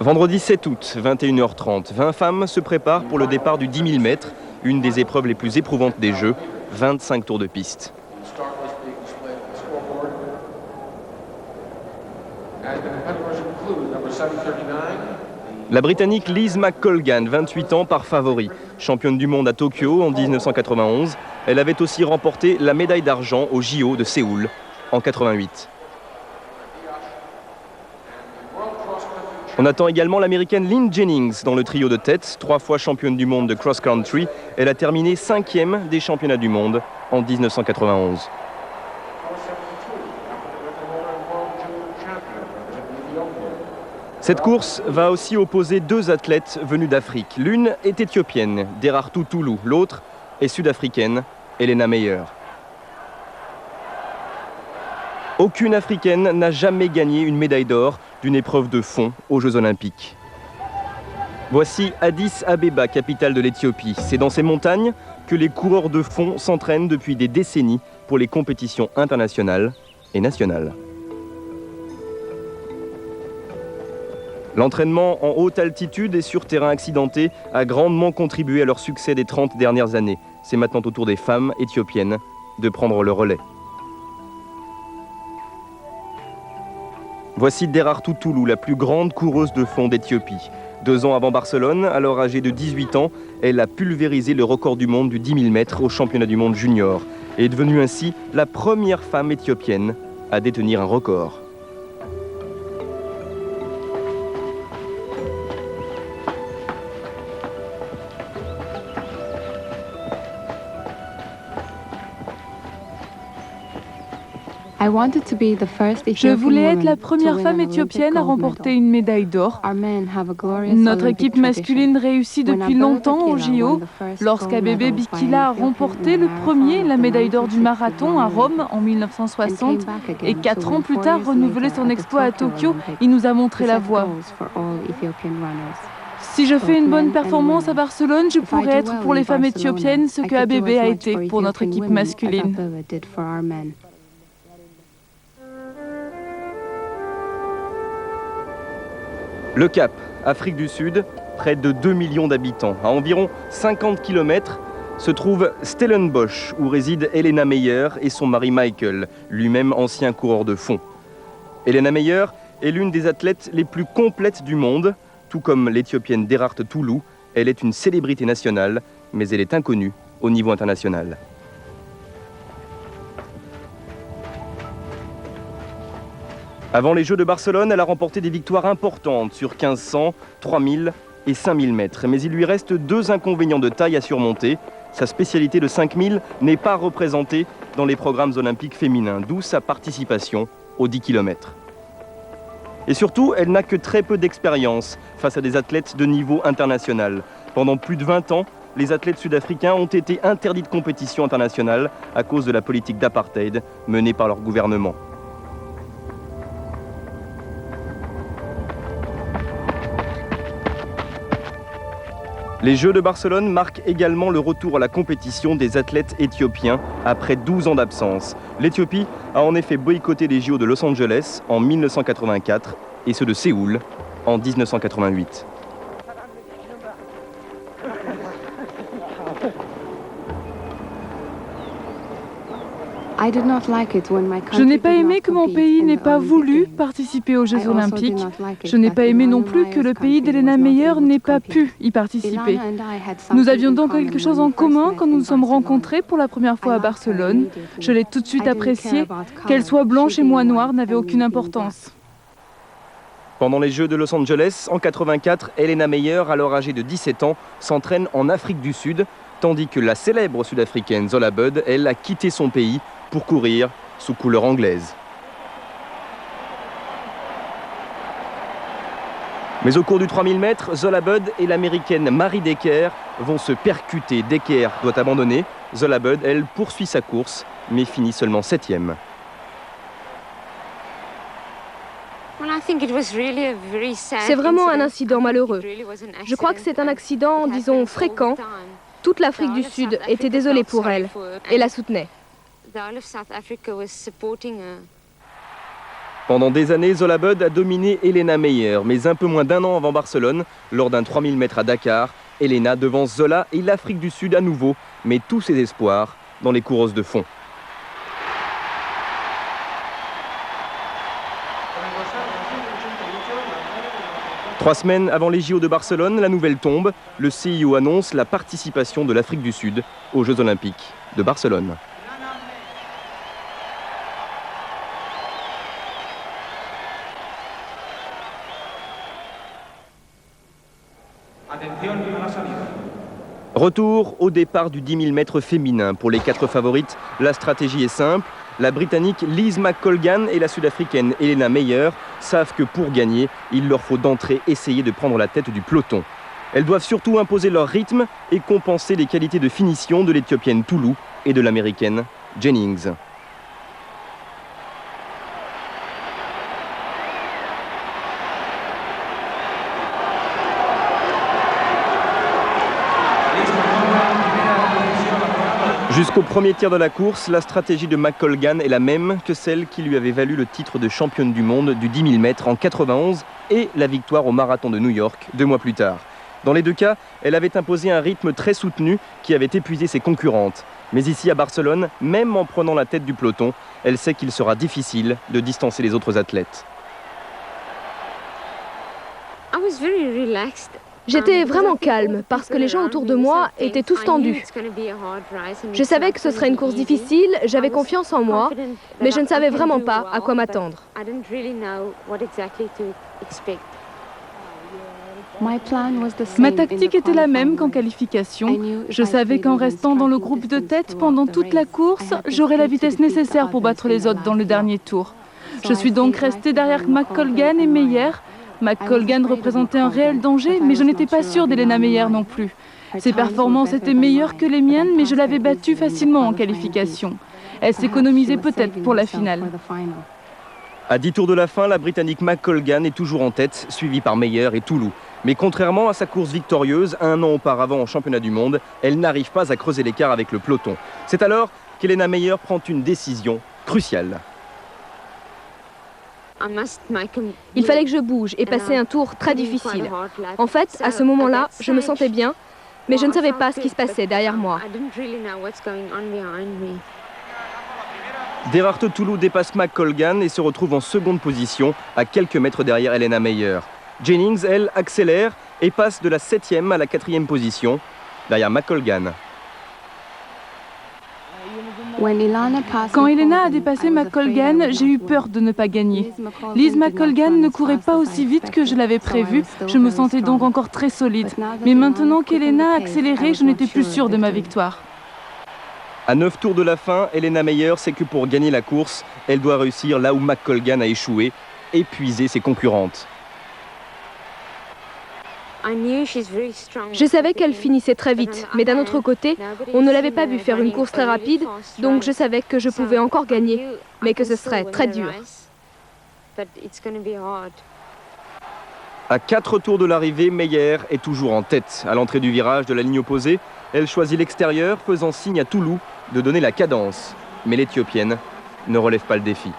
Vendredi 7 août, 21h30, 20 femmes se préparent pour le départ du 10 000 mètres, une des épreuves les plus éprouvantes des Jeux, 25 tours de piste. La Britannique Liz McColgan, 28 ans, part favori. Championne du monde à Tokyo en 1991, elle avait aussi remporté la médaille d'argent au JO de Séoul en 88. On attend également l'américaine Lynn Jennings dans le trio de tête, 3 fois championne du monde de cross-country. Elle a terminé 5e des championnats du monde en 1991. Cette course va aussi opposer 2 athlètes venus d'Afrique. L'une est éthiopienne, Derartu Tulu. L'autre est sud-africaine, Elena Meyer. Aucune africaine n'a jamais gagné une médaille d'or d'une épreuve de fond aux Jeux Olympiques. Voici Addis Abeba, capitale de l'Éthiopie. C'est dans ces montagnes que les coureurs de fond s'entraînent depuis des décennies pour les compétitions internationales et nationales. L'entraînement en haute altitude et sur terrain accidenté a grandement contribué à leur succès des 30 dernières années. C'est maintenant au tour des femmes éthiopiennes de prendre le relais. Voici Derartu Tulu, la plus grande coureuse de fond d'Éthiopie. 2 ans avant Barcelone, alors âgée de 18 ans, elle a pulvérisé le record du monde du 10 000 mètres au championnat du monde junior et est devenue ainsi la première femme éthiopienne à détenir un record. Je voulais être la première femme éthiopienne à remporter une médaille d'or. Notre équipe masculine réussit depuis longtemps au JO. Lorsqu'Abebe Bikila a remporté le premier la médaille d'or du marathon à Rome en 1960 et 4 ans plus tard renouvelé son exploit à Tokyo, il nous a montré la voie. Si je fais une bonne performance à Barcelone, je pourrais être pour les femmes éthiopiennes ce que Abebe a été pour notre équipe masculine. Le Cap, Afrique du Sud, près de 2 millions d'habitants. À environ 50 km se trouve Stellenbosch, où réside Elena Meyer et son mari Michael, lui-même ancien coureur de fond. Elena Meyer est l'une des athlètes les plus complètes du monde, tout comme l'Éthiopienne Derartu Tulu. Elle est une célébrité nationale, mais elle est inconnue au niveau international. Avant les Jeux de Barcelone, elle a remporté des victoires importantes sur 1500, 3000 et 5000 mètres. Mais il lui reste 2 inconvénients de taille à surmonter. Sa spécialité de 5000 n'est pas représentée dans les programmes olympiques féminins, d'où sa participation aux 10 km. Et surtout, elle n'a que très peu d'expérience face à des athlètes de niveau international. Pendant plus de 20 ans, les athlètes sud-africains ont été interdits de compétition internationale à cause de la politique d'apartheid menée par leur gouvernement. Les Jeux de Barcelone marquent également le retour à la compétition des athlètes éthiopiens après 12 ans d'absence. L'Éthiopie a en effet boycotté les JO de Los Angeles en 1984 et ceux de Séoul en 1988. Je n'ai pas aimé que mon pays n'ait pas voulu participer aux Jeux Olympiques. Je n'ai pas aimé non plus que le pays d'Elena Meyer n'ait pas pu y participer. Nous avions donc quelque chose en commun quand nous nous sommes rencontrés pour la première fois à Barcelone. Je l'ai tout de suite apprécié. Qu'elle soit blanche et moi noire n'avait aucune importance. Pendant les Jeux de Los Angeles, en 84, Elena Meyer, alors âgée de 17 ans, s'entraîne en Afrique du Sud, tandis que la célèbre sud-africaine Zola Budd, elle, a quitté son pays pour courir sous couleur anglaise. Mais au cours du 3000 mètres, Zola Budd et l'américaine Mary Decker vont se percuter. Decker doit abandonner. Zola Budd, elle, poursuit sa course, mais finit seulement 7e. C'est vraiment un incident malheureux. Je crois que c'est un accident, disons, fréquent. Toute l'Afrique du Sud était désolée pour elle et la soutenait. Pendant des années, Zola Budd a dominé Elena Meyer, mais un peu moins d'un an avant Barcelone, lors d'un 3000 mètres à Dakar, Elena devance Zola et l'Afrique du Sud à nouveau, met tous ses espoirs dans les coureuses de fond. Trois semaines avant les JO de Barcelone, la nouvelle tombe. Le CIO annonce la participation de l'Afrique du Sud aux Jeux Olympiques de Barcelone. Retour au départ du 10 000 mètres féminin. Pour les 4 favorites, la stratégie est simple. La Britannique Liz McColgan et la Sud-Africaine Elena Meyer savent que pour gagner, il leur faut d'entrée essayer de prendre la tête du peloton. Elles doivent surtout imposer leur rythme et compenser les qualités de finition de l'Éthiopienne Toulou et de l'Américaine Jennings. Jusqu'au premier tiers de la course, la stratégie de McColgan est la même que celle qui lui avait valu le titre de championne du monde du 10 000 mètres en 91 et la victoire au marathon de New York 2 mois plus tard. Dans les deux cas, elle avait imposé un rythme très soutenu qui avait épuisé ses concurrentes. Mais ici à Barcelone, même en prenant la tête du peloton, elle sait qu'il sera difficile de distancer les autres athlètes. J'étais vraiment calme parce que les gens autour de moi étaient tous tendus. Je savais que ce serait une course difficile, j'avais confiance en moi, mais je ne savais vraiment pas à quoi m'attendre. Ma tactique était la même qu'en qualification. Je savais qu'en restant dans le groupe de tête pendant toute la course, j'aurais la vitesse nécessaire pour battre les autres dans le dernier tour. Je suis donc restée derrière McColgan et Meyer. McColgan représentait un réel danger, mais je n'étais pas sûre d'Elena Meyer non plus. Ses performances étaient meilleures que les miennes, mais je l'avais battue facilement en qualification. Elle s'économisait peut-être pour la finale. À 10 tours de la fin, la Britannique McColgan est toujours en tête, suivie par Meyer et Toulou. Mais contrairement à sa course victorieuse, un an auparavant au championnat du monde, elle n'arrive pas à creuser l'écart avec le peloton. C'est alors qu'Elena Meyer prend une décision cruciale. Il fallait que je bouge et passer un tour très difficile. En fait, à ce moment-là, je me sentais bien, mais je ne savais pas ce qui se passait derrière moi. Derarte Toulou dépasse McColgan et se retrouve en seconde position, à quelques mètres derrière Elena Meyer. Jennings, elle, accélère et passe de la 7e à la 4e position, derrière McColgan. Quand Elena a dépassé McColgan, j'ai eu peur de ne pas gagner. Liz McColgan ne courait pas aussi vite que je l'avais prévu, je me sentais donc encore très solide. Mais maintenant qu'Elena a accéléré, je n'étais plus sûre de ma victoire. À 9 tours de la fin, Elena Meyer sait que pour gagner la course, elle doit réussir là où McColgan a échoué, épuiser ses concurrentes. Je savais qu'elle finissait très vite, mais d'un autre côté, on ne l'avait pas vue faire une course très rapide, donc je savais que je pouvais encore gagner, mais que ce serait très dur. À 4 tours de l'arrivée, Meyer est toujours en tête. À l'entrée du virage de la ligne opposée, elle choisit l'extérieur, faisant signe à Toulou de donner la cadence. Mais l'Éthiopienne ne relève pas le défi.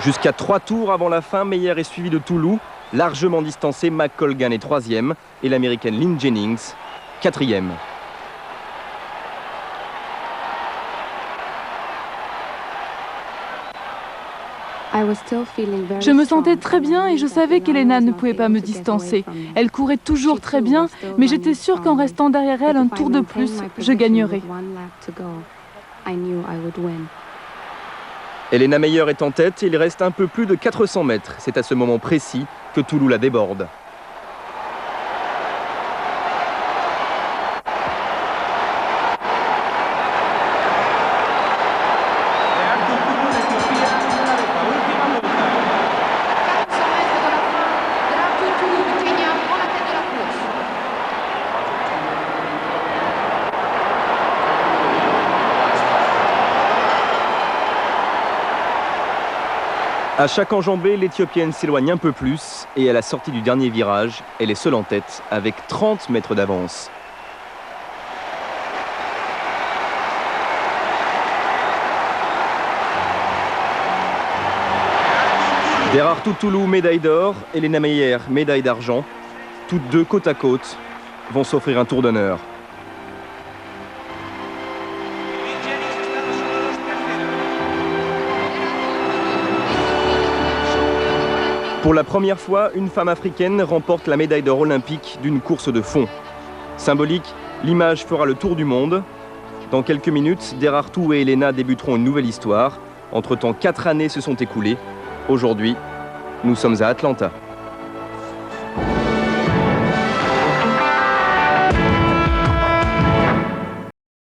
Jusqu'à 3 tours avant la fin, Meyer est suivi de Toulou. Largement distancé, McColgan est 3e et l'Américaine Lynn Jennings 4e. Je me sentais très bien et je savais qu'Elena ne pouvait pas me distancer. Elle courait toujours très bien, mais j'étais sûre qu'en restant derrière elle un tour de plus, je gagnerais. Elena Meyer est en tête et il reste un peu plus de 400 mètres. C'est à ce moment précis que Toulou la déborde. À chaque enjambée, l'Éthiopienne s'éloigne un peu plus et à la sortie du dernier virage, elle est seule en tête avec 30 mètres d'avance. Derartu Toulou, médaille d'or, Elena Meyer, médaille d'argent. Toutes deux côte à côte vont s'offrir un tour d'honneur. Pour la première fois, une femme africaine remporte la médaille d'or olympique d'une course de fond. Symbolique, l'image fera le tour du monde. Dans quelques minutes, Derartu et Elena débuteront une nouvelle histoire. Entre-temps, 4 années se sont écoulées. Aujourd'hui, nous sommes à Atlanta.